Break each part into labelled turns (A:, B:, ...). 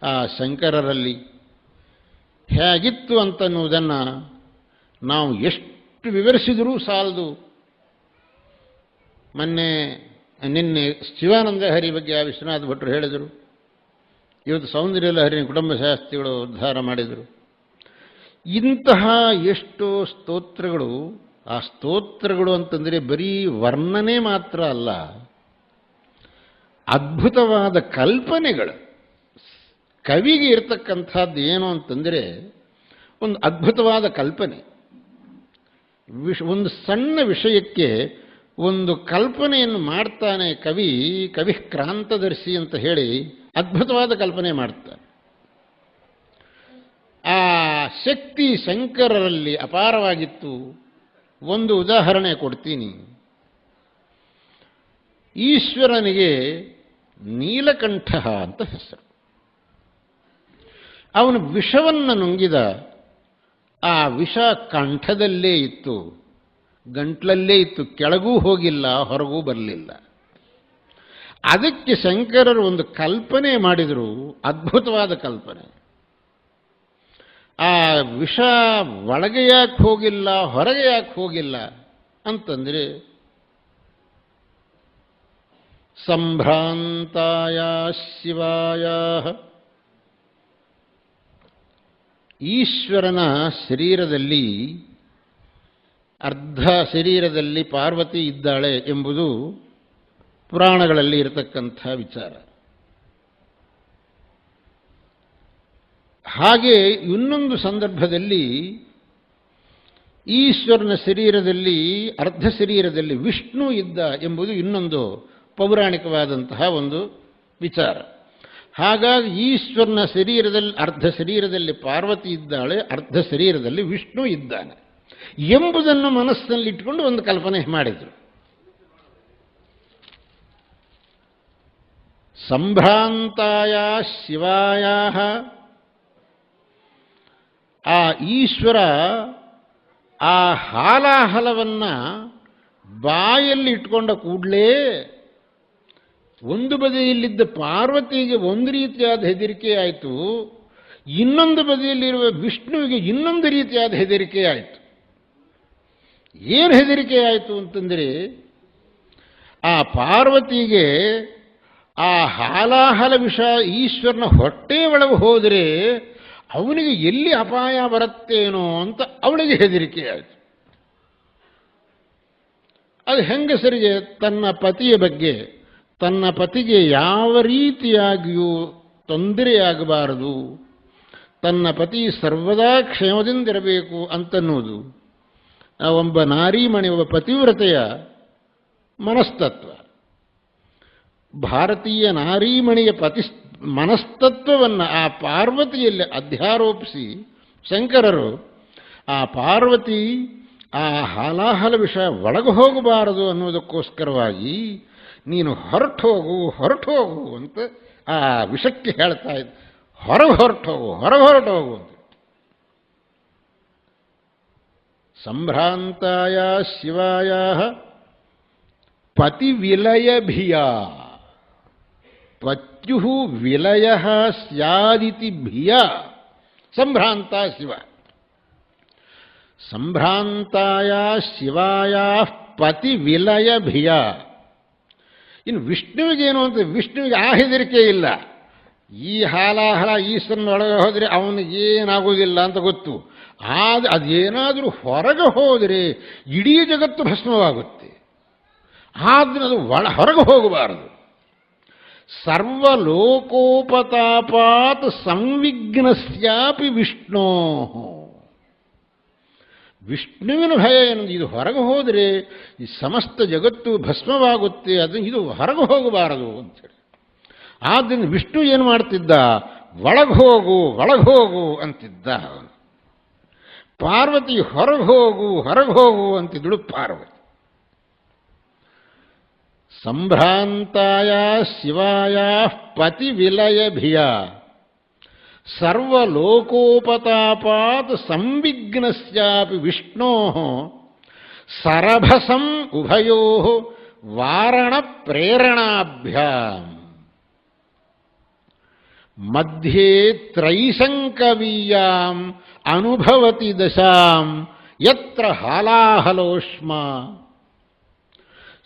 A: ಆ ಶಂಕರರಲ್ಲಿ ಹೇಗಿತ್ತು ಅಂತನ್ನುವುದನ್ನು ನಾವು ಎಷ್ಟು ವಿವರಿಸಿದರೂ ಸಾಲದು. ನಿನ್ನೆ ಶಿವಾನಂದ ಹರಿ ಬಗ್ಗೆ ಆ ವಿಶ್ವನಾಥ ಭಟ್ರು ಹೇಳಿದರು. ಇವತ್ತು ಸೌಂದರ್ಯ ಲಹರಿ ಕುಟುಂಬ ಶಾಸ್ತ್ರಿಗಳು ಉದ್ಧಾರ ಮಾಡಿದರು. ಇಂತಹ ಎಷ್ಟೋ ಸ್ತೋತ್ರಗಳು, ಆ ಸ್ತೋತ್ರಗಳು ಅಂತಂದರೆ ಬರೀ ವರ್ಣನೆ ಮಾತ್ರ ಅಲ್ಲ, ಅದ್ಭುತವಾದ ಕಲ್ಪನೆಗಳು. ಕವಿಗೆ ಇರತಕ್ಕಂಥದ್ದು ಏನು ಅಂತಂದರೆ ಒಂದು ಅದ್ಭುತವಾದ ಕಲ್ಪನೆ. ಒಂದು ಸಣ್ಣ ವಿಷಯಕ್ಕೆ ಒಂದು ಕಲ್ಪನೆಯನ್ನು ಮಾಡ್ತಾನೆ ಕವಿ ಕ್ರಾಂತದರ್ಶಿ ಅಂತ ಹೇಳಿ ಅದ್ಭುತವಾದ ಕಲ್ಪನೆ ಮಾಡ್ತಾನೆ. ಆ ಶಕ್ತಿ ಶಂಕರರಲ್ಲಿ ಅಪಾರವಾಗಿತ್ತು. ಒಂದು ಉದಾಹರಣೆ ಕೊಡ್ತೀನಿ. ಈಶ್ವರನಿಗೆ ನೀಲಕಂಠ ಅಂತ ಹೆಸರು. ಅವನು ವಿಷವನ್ನು ನುಂಗಿದ. ಆ ವಿಷ ಕಂಠದಲ್ಲೇ ಇತ್ತು, ಗಂಟ್ಲಲ್ಲೇ ಇತ್ತು, ಕೆಳಗೂ ಹೋಗಿಲ್ಲ, ಹೊರಗೂ ಬರಲಿಲ್ಲ. ಅದಕ್ಕೆ ಶಂಕರರು ಒಂದು ಕಲ್ಪನೆ ಮಾಡಿದರು, ಅದ್ಭುತವಾದ ಕಲ್ಪನೆ. ಆ ವಿಷ ಒಳಗೆ ಯಾಕೆ ಹೋಗಿಲ್ಲ, ಹೊರಗೆ ಯಾಕೆ ಹೋಗಿಲ್ಲ ಅಂತಂದರೆ, ಸಂಭ್ರಾಂತಾಯ ಶಿವಾಯ, ಈಶ್ವರನ ಶರೀರದಲ್ಲಿ ಅರ್ಧ ಶರೀರದಲ್ಲಿ ಪಾರ್ವತಿ ಇದ್ದಾಳೆ ಎಂಬುದು ಪುರಾಣಗಳಲ್ಲಿ ಇರತಕ್ಕಂಥ ವಿಚಾರ. ಹಾಗೆ ಇನ್ನೊಂದು ಸಂದರ್ಭದಲ್ಲಿ ಈಶ್ವರನ ಶರೀರದಲ್ಲಿ ಅರ್ಧ ಶರೀರದಲ್ಲಿ ವಿಷ್ಣು ಇದ್ದ ಎಂಬುದು ಇನ್ನೊಂದು ಪೌರಾಣಿಕವಾದಂತಹ ಒಂದು ವಿಚಾರ. ಹಾಗಾಗಿ ಈಶ್ವರನ ಶರೀರದಲ್ಲಿ ಅರ್ಧ ಶರೀರದಲ್ಲಿ ಪಾರ್ವತಿ ಇದ್ದಾಳೆ, ಅರ್ಧ ಶರೀರದಲ್ಲಿ ವಿಷ್ಣು ಇದ್ದಾನೆ ಎಂಬುದನ್ನು ಮನಸ್ಸಿನಲ್ಲಿ ಇಟ್ಟುಕೊಂಡು ಒಂದು ಕಲ್ಪನೆ ಮಾಡಿದರು. ಸಂಭ್ರಾಂತಾಯ ಶಿವಾಯ, ಆ ಈಶ್ವರ ಆ ಹಾಲಾಹಲವನ್ನು ಬಾಯಲ್ಲಿ ಇಟ್ಕೊಂಡ ಕೂಡಲೇ ಒಂದು ಬದಿಯಲ್ಲಿದ್ದ ಪಾರ್ವತಿಗೆ ಒಂದು ರೀತಿಯಾದ ಹೆದರಿಕೆ ಆಯಿತು, ಇನ್ನೊಂದು ಬದಿಯಲ್ಲಿರುವ ವಿಷ್ಣುವಿಗೆ ಇನ್ನೊಂದು ರೀತಿಯಾದ ಹೆದರಿಕೆ ಆಯಿತು. ಏನು ಹೆದರಿಕೆ ಆಯಿತು ಅಂತಂದರೆ, ಆ ಪಾರ್ವತಿಗೆ ಆ ಹಾಲಾಹಲ ವಿಷ ಈಶ್ವರನ ಹೊಟ್ಟೆ ಒಳಗೆ ಹೋದರೆ ಅವನಿಗೆ ಎಲ್ಲಿ ಅಪಾಯ ಬರುತ್ತೇನೋ ಅಂತ ಅವಳಿಗೆ ಹೆದರಿಕೆ ಆಯಿತು. ಅದು ಹೆಂಗಸರಿಗೆ ತನ್ನ ಪತಿಯ ಬಗ್ಗೆ, ತನ್ನ ಪತಿಗೆ ಯಾವ ರೀತಿಯಾಗಿಯೂ ತೊಂದರೆಯಾಗಬಾರದು, ತನ್ನ ಪತಿ ಸರ್ವದಾ ಕ್ಷೇಮದಿಂದಿರಬೇಕು ಅಂತನ್ನುವುದು ಒಬ್ಬ ನಾರೀಮಣಿ, ಒಬ್ಬ ಪತಿವ್ರತೆಯ ಮನಸ್ತತ್ವ. ಭಾರತೀಯ ನಾರೀಮಣಿಯ ಮನಸ್ತತ್ವವನ್ನು ಆ ಪಾರ್ವತಿಯಲ್ಲಿ ಅಧ್ಯಾರೋಪಿಸಿ ಶಂಕರರು ಆ ಪಾರ್ವತಿ ಆ ಹಾಲಾಹಲ ವಿಷ ಒಳಗೆ ಹೋಗಬಾರದು ಅನ್ನೋದಕ್ಕೋಸ್ಕರವಾಗಿ ನೀನು ಹೊರಟು ಹೋಗು ಅಂತ ಆ ವಿಷಕ್ಕೆ ಹೇಳ್ತಾ ಇದ್ದ. ಹೊರಗೆ ಹೊರಟು ಹೋಗು ಅಂತ. ಸಂಭ್ರಾಂತಾಯ ಶಿವಾಯ ಪತಿವಿಲಯಭಿಯ, ಪತ್ಯು ವಿಲಯ ಸ್ಯಾದಿತಿ ಭಿಯ ಸಂಭ್ರಾಂತ ಶಿವ. ಸಂಭ್ರಾಂತಾಯ ಶಿವಾಯ ಪತಿವಿಲಯ ಭಿಯ. ಇನ್ನು ವಿಷ್ಣುವಿಗೇನು ಅಂತ, ವಿಷ್ಣುವಿಗೆ ಆ ಹೆದರಿಕೆ ಇಲ್ಲ. ಈ ಹಾಲಾಹಲ ಈಶ್ವರನೊಳಗೆ ಹೋದರೆ ಅವನಿಗೇನಾಗುವುದಿಲ್ಲ ಅಂತ ಗೊತ್ತು. ಅದೇನಾದರೂ ಹೊರಗೆ ಹೋದರೆ ಇಡೀ ಜಗತ್ತು ಭಸ್ಮವಾಗುತ್ತೆ. ಆದರೆ ಅದು ಹೊರಗೆ ಹೋಗಬಾರದು. ಸರ್ವಲೋಕೋಪತಾಪಾತ್ ಸಂವಿಘ್ನಸ್ಯಾಪಿ ವಿಷ್ಣೋ. ವಿಷ್ಣುವಿನ ಭಯ ಏನಂದ್ರೆ, ಇದು ಹೊರಗೆ ಹೋದರೆ ಈ ಸಮಸ್ತ ಜಗತ್ತು ಭಸ್ಮವಾಗುತ್ತೆ, ಇದು ಹೊರಗೆ ಹೋಗಬಾರದು ಅಂತೇಳಿ. ಆದ್ದರಿಂದ ವಿಷ್ಣು ಏನು ಮಾಡ್ತಿದ್ದ, ಒಳಗೆ ಹೋಗು ಅಂತಿದ್ದ. ಪಾರ್ವತಿ ಹೊರಗೆ ಹೋಗು ಅಂತಿದ್ದಳು ಪಾರ್ವತಿ. ಸಂಭ್ರಾಂತಾಯ ಶಿವಾಯ ಪತಿವಿಲಯಭಿಯ ಸರ್ವಲೋಕೋಪತಾಪಾತ್ ಸಂವಿಘ್ನಸ್ಯಾಪಿ ವಿಷ್ಣೋ ಸರಭಸಂ ಉಭಯೋ ವಾರಣ ಪ್ರೇರಣಾಭ್ಯಾಂ. ಮಧ್ಯೆ ತ್ರೈಸಂಕವೀಯಾಂ ಅನುಭವತಿ ದಶಾಂ ಯತ್ರ ಹಾಲಾಹಲೋಷ್ಮ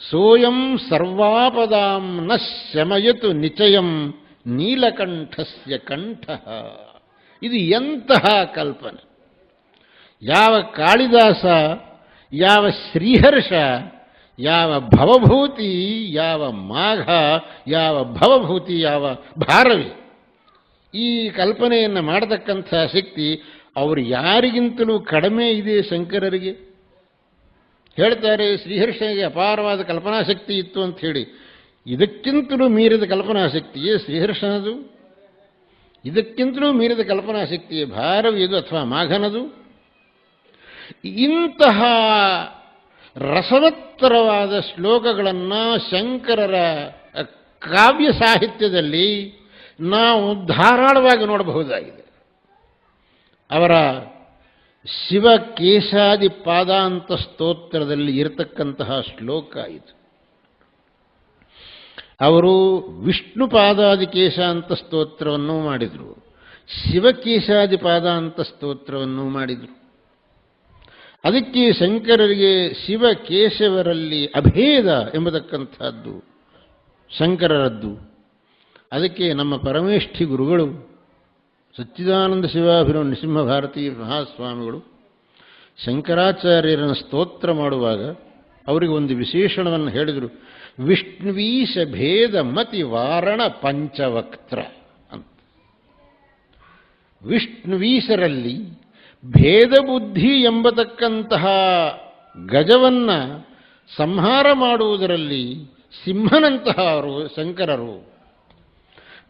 A: ಸೋಯಂ ಸರ್ವಾಪದಾಂ ನ ಶಮಯತು ನಿಚಯಂ ನೀಲಕಂಠಸ್ಯ ಕಂಠಃ. ಇದು ಎಂತಹ ಕಲ್ಪನೆ! ಯಾವ ಕಾಳಿದಾಸ, ಯಾವ ಶ್ರೀಹರ್ಷ, ಯಾವ ಭವಭೂತಿ, ಯಾವ ಮಾಘ, ಯಾವ ಭವಭೂತಿ, ಯಾವ ಭಾರವಿ ಈ ಕಲ್ಪನೆಯನ್ನು ಮಾಡತಕ್ಕಂಥ ಶಕ್ತಿ ಅವರು ಯಾರಿಗಿಂತಲೂ ಕಡಿಮೆ ಇದೆ ಶಂಕರರಿಗೆ. ಹೇಳ್ತಾರೆ ಶ್ರೀಹರ್ಷನಿಗೆ ಅಪಾರವಾದ ಕಲ್ಪನಾಶಕ್ತಿ ಇತ್ತು ಅಂತ ಹೇಳಿ. ಇದಕ್ಕಿಂತಲೂ ಮೀರಿದ ಕಲ್ಪನಾಶಕ್ತಿಯೇ ಶ್ರೀಹರ್ಷನದು, ಇದಕ್ಕಿಂತಲೂ ಮೀರಿದ ಕಲ್ಪನಾಶಕ್ತಿಯೇ ಭಾರವಿಯದು ಅಥವಾ ಮಾಘನದು. ಇಂತಹ ರಸವತ್ತರವಾದ ಶ್ಲೋಕಗಳನ್ನು ಶಂಕರರ ಕಾವ್ಯ ಸಾಹಿತ್ಯದಲ್ಲಿ ನಾವು ಧಾರಾಳವಾಗಿ ನೋಡಬಹುದಾಗಿದೆ. ಅವರ ಶಿವಕೇಶಾದಿ ಪಾದಾಂತ ಸ್ತೋತ್ರದಲ್ಲಿ ಇರತಕ್ಕಂತಹ ಶ್ಲೋಕ ಇದು. ಅವರು ವಿಷ್ಣು ಪಾದಾದಿ ಕೇಶಾಂತ ಸ್ತೋತ್ರವನ್ನು ಮಾಡಿದರು, ಶಿವಕೇಶಾದಿ ಪಾದಾಂತ ಸ್ತೋತ್ರವನ್ನು ಮಾಡಿದರು. ಅದಕ್ಕೆ ಶಂಕರರಿಗೆ ಶಿವಕೇಶವರಲ್ಲಿ ಅಭೇದ ಎಂಬತಕ್ಕಂಥದ್ದು ಶಂಕರರದ್ದು. ಅದಕ್ಕೆ ನಮ್ಮ ಪರಮೇಷ್ಠಿ ಗುರುಗಳು ಸಚ್ಚಿದಾನಂದ ಶಿವಾಭಿನವ ನೃಸಿಂಹ ಭಾರತೀ ಮಹಾಸ್ವಾಮಿಗಳು ಶಂಕರಾಚಾರ್ಯರನ್ನು ಸ್ತೋತ್ರ ಮಾಡುವಾಗ ಅವರಿಗೆ ಒಂದು ವಿಶೇಷಣವನ್ನು ಹೇಳಿದರು. ವಿಷ್ಣುವೀಶ ಭೇದ ಮತಿ ವಾರಣ ಪಂಚವಕ್ತ್ರ ಅಂತ. ವಿಷ್ಣುವೀಶರಲ್ಲಿ ಭೇದ ಬುದ್ಧಿ ಎಂಬತಕ್ಕಂತಹ ಗಜವನ್ನು ಸಂಹಾರ ಮಾಡುವುದರಲ್ಲಿ ಸಿಂಹನಂತಹ ಅವರು ಶಂಕರರು.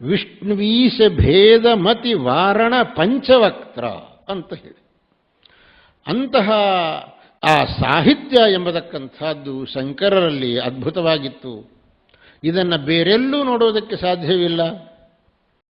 A: ವಿಷ್ಣುವೀಶ ಭೇದ ಮತಿ ವಾರಣ ಪಂಚವಕ್ತ್ರ ಅಂತ ಹೇಳಿ ಅಂತಹ ಆ ಸಾಹಿತ್ಯ ಎಂಬತಕ್ಕಂಥದ್ದು ಶಂಕರರಲ್ಲಿ ಅದ್ಭುತವಾಗಿತ್ತು. ಇದನ್ನು ಬೇರೆಲ್ಲೂ ನೋಡೋದಕ್ಕೆ ಸಾಧ್ಯವಿಲ್ಲ.